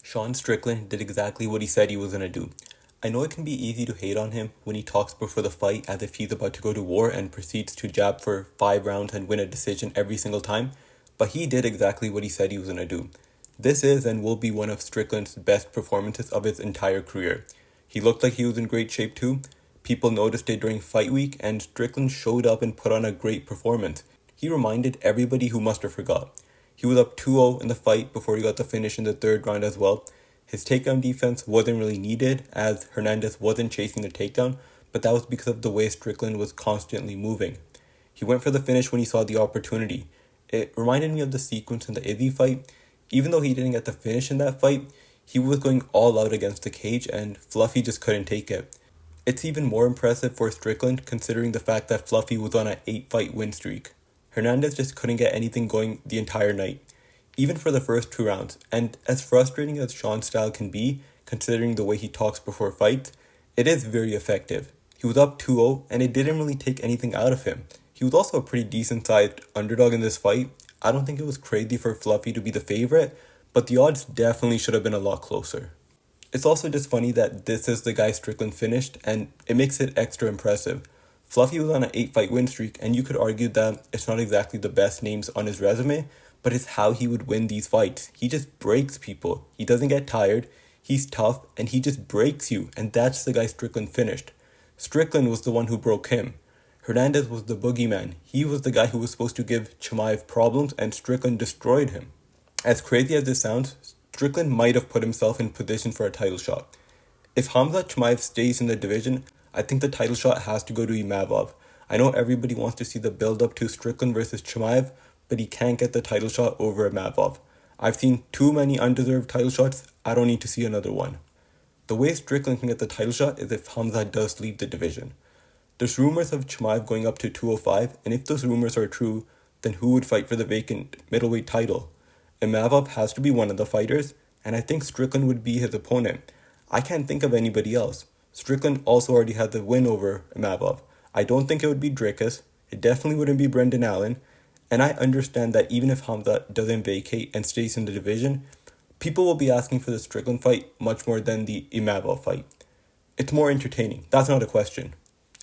Sean Strickland did exactly what he said he was going to do. I know it can be easy to hate on him when he talks before the fight as if he's about to go to war and proceeds to jab for 5 rounds and win a decision every single time, but he did exactly what he said he was going to do. This is and will be one of Strickland's best performances of his entire career. He looked like he was in great shape too. People noticed it during fight week, and Strickland showed up and put on a great performance. He reminded everybody who must have forgot. He was up 2-0 in the fight before he got the finish in the third round as well. His takedown defense wasn't really needed as Hernandez wasn't chasing the takedown, but that was because of the way Strickland was constantly moving. He went for the finish when he saw the opportunity. It reminded me of the sequence in the Izzy fight. Even though he didn't get the finish in that fight, he was going all out against the cage and Fluffy just couldn't take it. It's even more impressive for Strickland considering the fact that Fluffy was on an 8-fight win streak. Hernandez just couldn't get anything going the entire night, even for the first 2 rounds, and as frustrating as Sean's style can be, considering the way he talks before fights, it is very effective. He was up 2-0, and it didn't really take anything out of him. He was also a pretty decent-sized underdog in this fight. I don't think it was crazy for Fluffy to be the favorite, but the odds definitely should have been a lot closer. It's also just funny that this is the guy Strickland finished, and it makes it extra impressive. Fluffy was on an 8-fight win streak, and you could argue that it's not exactly the best names on his resume, but it's how he would win these fights. He just breaks people. He doesn't get tired, he's tough, and he just breaks you, and that's the guy Strickland finished. Strickland was the one who broke him. Hernandez was the boogeyman. He was the guy who was supposed to give Chimaev problems, and Strickland destroyed him. As crazy as this sounds, Strickland might have put himself in position for a title shot. If Khamzat Chimaev stays in the division, I think the title shot has to go to Imavov. I know everybody wants to see the build-up to Strickland versus Chimaev, but he can't get the title shot over Imavov. I've seen too many undeserved title shots, I don't need to see another one. The way Strickland can get the title shot is if Khamzat does leave the division. There's rumors of Chimaev going up to 205, and if those rumors are true, then who would fight for the vacant middleweight title? Imavov has to be one of the fighters, and I think Strickland would be his opponent. I can't think of anybody else. Strickland also already had the win over Imavov. I don't think it would be Dricus. It definitely wouldn't be Brendan Allen. And I understand that even if Khamzat doesn't vacate and stays in the division, people will be asking for the Strickland fight much more than the Imavov fight. It's more entertaining. That's not a question.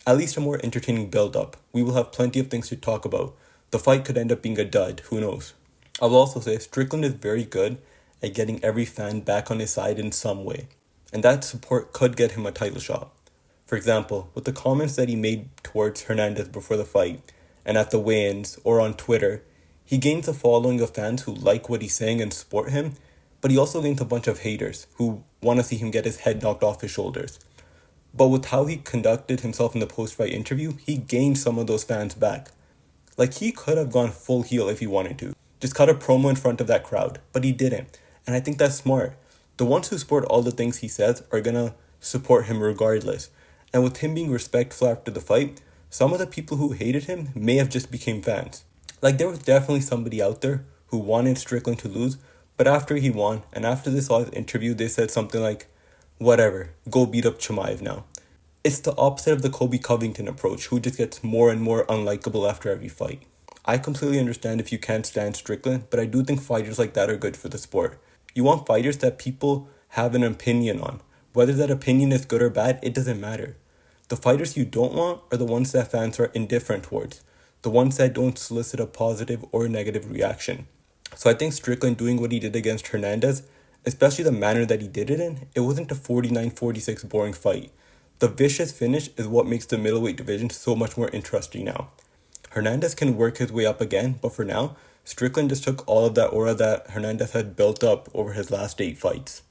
At least a more entertaining build-up. We will have plenty of things to talk about. The fight could end up being a dud. Who knows? I will also say Strickland is very good at getting every fan back on his side in some way. And that support could get him a title shot. For example, with the comments that he made towards Hernandez before the fight, and at the weigh-ins or on Twitter, he gains a following of fans who like what he's saying and support him, but he also gains a bunch of haters who want to see him get his head knocked off his shoulders. But with how he conducted himself in the post-fight interview, he gained some of those fans back. Like, he could have gone full heel if he wanted to. Just cut a promo in front of that crowd, but he didn't. And I think that's smart. The ones who support all the things he says are gonna support him regardless. And with him being respectful after the fight, some of the people who hated him may have just became fans. Like, there was definitely somebody out there who wanted Strickland to lose, but after he won, and after they saw his interview, they said something like, whatever, go beat up Chimaev now. It's the opposite of the Kobe Covington approach, who just gets more and more unlikable after every fight. I completely understand if you can't stand Strickland, but I do think fighters like that are good for the sport. You want fighters that people have an opinion on. Whether that opinion is good or bad, it doesn't matter. The fighters you don't want are the ones that fans are indifferent towards. The ones that don't solicit a positive or negative reaction. So I think Strickland doing what he did against Hernandez, especially the manner that he did it in, it wasn't a 49-46 boring fight. The vicious finish is what makes the middleweight division so much more interesting now. Hernandez can work his way up again, but for now, Strickland just took all of that aura that Hernandez had built up over his last 8 fights.